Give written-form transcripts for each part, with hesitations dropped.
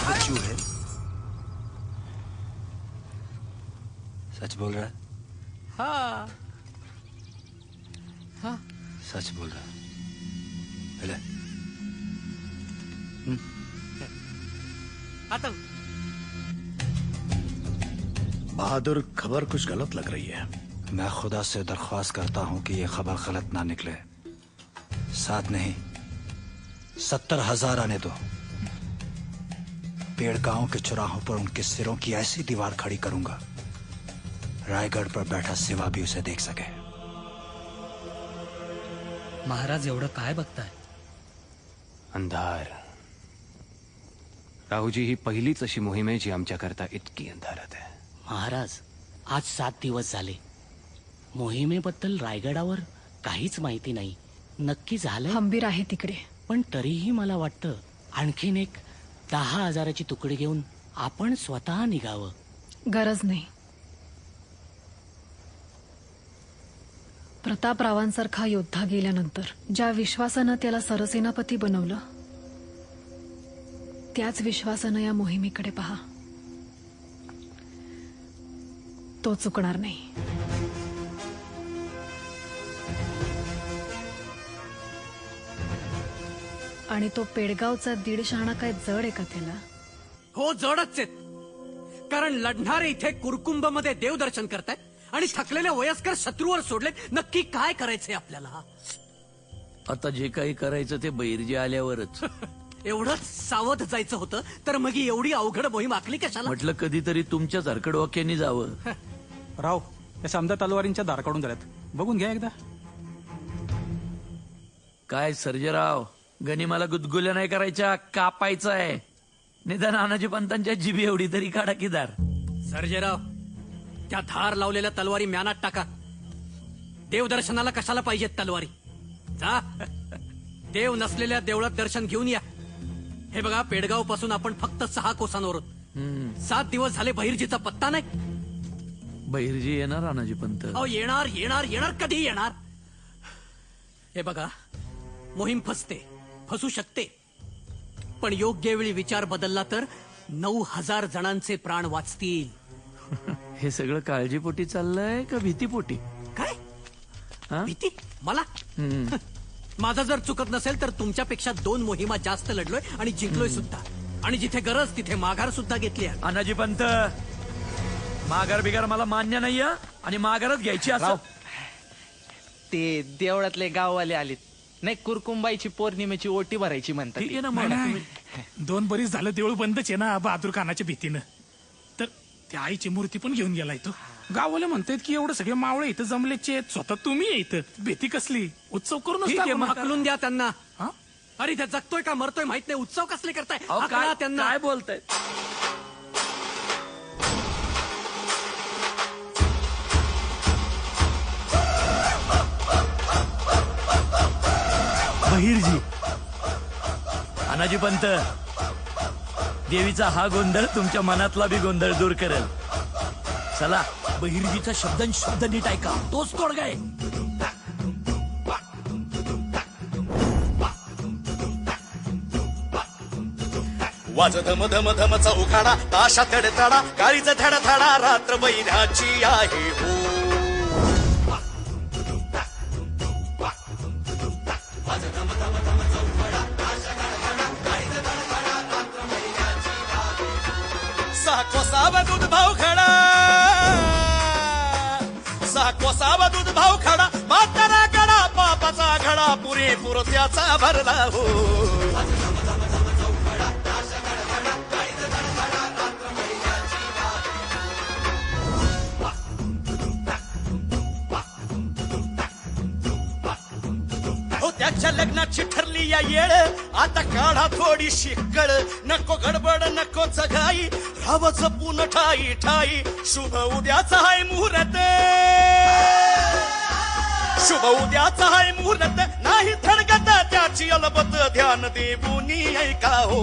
बच्चू है, सच बोल रहा है? हाँ हाँ सच बोल रहा है। आता बहादुर, खबर कुछ गलत लग रही है। मैं खुदा से दरख्वास्त करता हूं कि यह खबर गलत ना निकले। 7 नहीं 70,000 आने दो। पेड़ गांव के चौराहों पर उनके सिरों की ऐसी दीवार खड़ी करूंगा, रायगढ़ पर बैठा सिवा भी उसे देख सके। महाराज एवढं काय बघताय? अंधार. राहुजी, ही पहिलीच अशी मोहीम आहे जी आमच्याकरता इतकी अंधारात आहे. महाराज, आज 7 दिवस झाले. मोहिमेबद्दल रायगडावर काहीच माहिती नाही. नक्की झालंय? हंबीर आहे तिकडे. पण तरीही मला वाटतं आणखीन एक 10,000ची तुकडी घेऊन आपण स्वतः निघावं. गरज नाही. प्रतापरावांसारखा योद्धा गेल्यानंतर ज्या विश्वासानं त्याला सरसेनापती बनवलं, त्याच विश्वासानं या मोहिमेकडे पहा. तो चुकणार नाही. आणि तो पेडगावचा 1.5 आणा काय जड आहे का त्याला? हो, जडच आहेत. कारण लढणारे इथे कुरकुंभ मध्ये देवदर्शन करतायत आणि थकलेल्या वयस्कर शत्रूवर सोडले. नक्की काय करायचंय आपल्याला? आता जे काही करायचं ते बैरजी आल्यावरच. एवढंच सावध जायचं होतं तर मग ही एवढी अवघड मोहीम आखली कशाला? म्हटलं कधीतरी तुमच्या झारखडवाक्यानी जावं. राव, या समजा तलवारींच्या दार काढून झाल्यात, बघून घ्या एकदा. काय सर्जेराव, गनिमाला गुदगुल्या नाही करायच्या, कापायचं आहे. निदान नानाजी पंतांच्या जिबी एवढी तरी काढा की दार. सर्जेराव, त्या धार लावलेल्या तलवारी म्यानात टाका. देवदर्शनाला कशाला पाहिजेत तलवारी? जा, देव नसलेल्या देवळात दर्शन घेऊन या. हे बघा, पेडगाव पासून आपण फक्त 6 कोसांवर आहोत. 7 दिवस झाले बहिर्जीचा पत्ता नाही. बहिर्जी येणार नानाजी पंत? अहो, येणार येणार येणार, कधी येणार? हे बघा, मोहीम फसू शकते, पण योग्य वेळी विचार बदलला तर 9,000 जणांचे प्राण वाचतील. हे सगळं काळजीपोटी चाललंय का भीतीपोटी? काय भीती? मला? माझं जर चुकत नसेल तर तुमच्यापेक्षा 2 मोहिमा जास्त लढलोय आणि जिंकलोय सुद्धा. आणि जिथे गरज तिथे माघार सुद्धा घेतली आहे. अनाजी पंत, माघार बिगार मला मान्य नाहीये आणि माघारच घ्यायची असं. ते देवळातले गाववाले आलेत. नाही, कुरकुंबाईची पौर्णिमेची ओटी भरायची म्हणतात. ठीक आहे ना, मला 2 बरीच झालं देऊळ बंदच आहे ना बहादूर खानाच्या भीतीनं. तर त्या आईची मूर्ती पण घेऊन गेलाय तो. गाववाले म्हणतायत की एवढं सगळे मावळे इथं जमलेचे, स्वतः तुम्ही इथं, भीती कसली? उत्सव करून हकलून द्या त्यांना. अरे, त्या जगतोय का मरतोय माहित नाही, उत्सव कसले करताय? हकला त्यांना. काय बोलताय? बहिर्जी, अनाजी पंत, देवीचा हा गोंधळ तुमच्या मनातला बी गोंधळ दूर करेल. चला, बहिर्जीचा शब्द नीट ऐका, तोच तोडगा आहे. वाज धम धम धमचा उखाडा, ताशा तडतडा, काळीचा धडा धडा, रात्र बैराची आहे हो. कोसावा दूध भाव खडा, 6 कोसावा दूध भाव खडा, म्हातारा गडा पापाचा घडा, पुरेपूर त्याचा भरला हो. त्याच्या लग्नाची ठरली या येळ, आता काढा थोडीशी कळ. नको गडबड नको घाई, राव जपून ठाई ठाई. शुभ उद्याचा हाय मुहूर्त, शुभ उद्याचा हाय मुहूर्त, नाही थडगत त्याची अलबत, ध्यान देऊनी ऐका हो.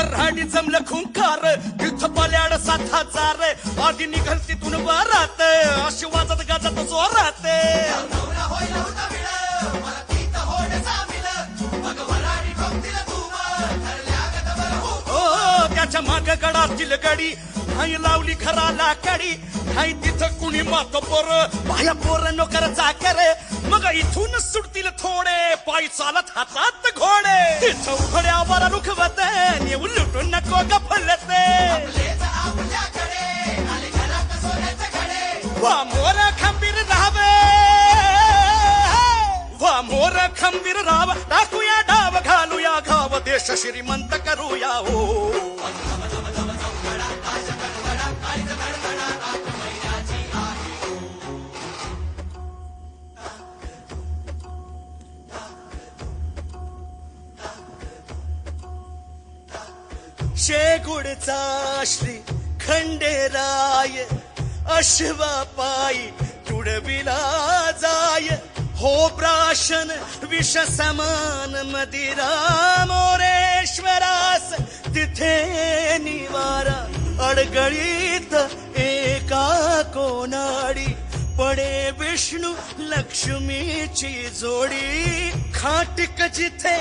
वऱ्हाडी जमलं खुंकार तिथं पल्याड 7,000 आधी निघल तिथून बारात अशी वाजत गाजत जोरात त्याच्या माग गडातील गडी नाही लावली घराला कडी नाही तिथं कुणी मात पोर बाया पोर नोकर चाकर मग इथून सुटतील थोडे पायी चालत हातात घोडे तिथं उघड्यावर रुखवत नेऊ लुटून नको गफलते वा मोर खंबीर राहावे वा मोर खंबीर राहाव टाकूया डाव घालूया घाव देश श्रीमंत करूया हो शेगुडचा श्री खंडेराय अश्वा पायी तुडविला जाय हो प्राशन विष समान मदिरा मोरेश्वरास तिथे निवारा अडगळीत एका कोनाडी पडे विष्णू लक्ष्मीची जोडी खाटिक जिथे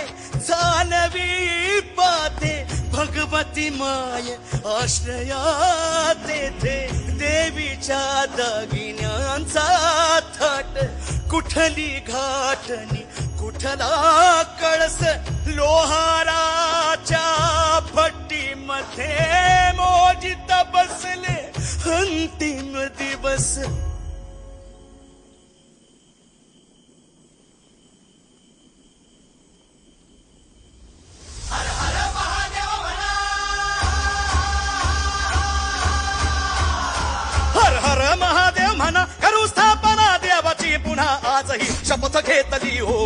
चालवी पाते भगवती माय आश्रया तेथे देवीच्या दागिन्यांचा थाट कुठली घाटणी कुठला कळस लोहाराच्या भट्टीमध्ये मोजित बसले अंतिम दिवस महादेव म्हणा करू स्थापना देवाची पुन्हा आजही शपथ घेतली हो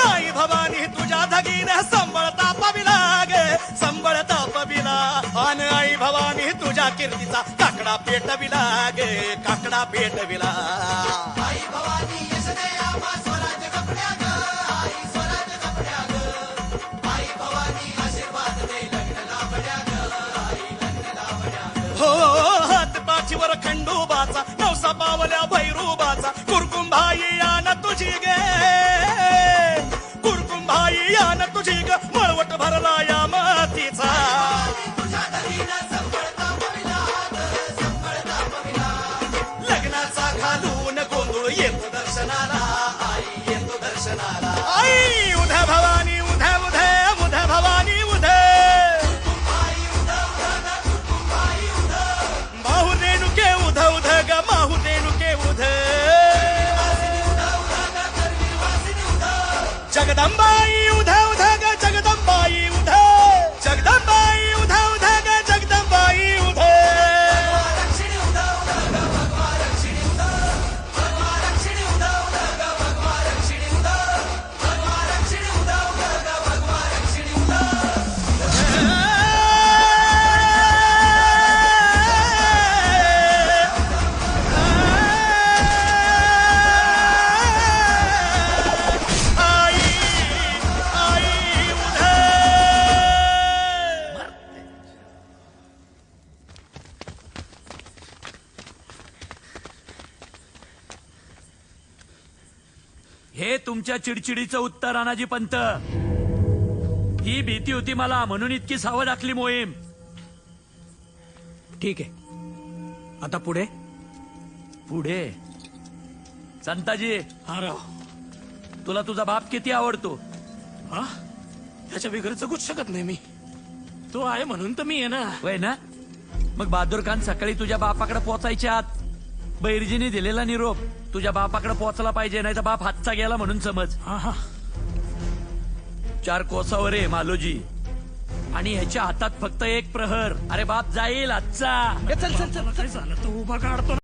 आई भवानी तुझ्या धगीने संबळता आन आई भवानी तुझ्या कीर्तीचा काकडा पेटविला गे काकडा पेटविला आई भवानी यश दे आम्हा स्वराज्य कपड्या ग आई स्वराज्य कपड्या ग आई भवानी आशीर्वाद दे लग्न लावड्या ग आई लग्न लावड्या हो हात पाठीवर खंडोबाचा नवसा पावल्या भैरूबाचा कुरकुंभाई यान तुझी गे कुरकुंभाई यान तुझी ग मळवट भरला या मातीचा लग्नाचा घालून गोंधळ येतो दर्शनाला आई येतो दर्शनाला आई उध्या भवानी उध्या उध्या उध्या भवानी उध्या माहू रेणुके उध उध ग माहू रेणुके उध जगदंबाई उध्या उध्या ग जगदंबाई उध्या जगदंबाई उध्या उध्या ग जगदंबाई उध्या हे तुमच्या चिडचिडीचं उत्तर अनाजी पंत ही भीती होती मला म्हणून इतकी सावध आखली मोहीम ठीक आहे आता पुढे पुढे संताजी हा राव तुला तुझा बाप किती आवडतो हा त्याच्या बिगर जगूच शकत नाही मी तो आहे म्हणून तर मी आहे ना वय ना मग बहादूर खान सकाळी तुझ्या बापाकडे पोचायच्या आत बैरजीने दिलेला निरोप तुझ्या बापाकडे पोहोचला पाहिजे नाही तर बाप हातचा गेला म्हणून समज. हा हा 4 कोसावर आहे मालोजी आणि ह्याच्या हातात फक्त 1 प्रहर. अरे बाप जाईल आजचा. चल चल चल, उभा काढतो.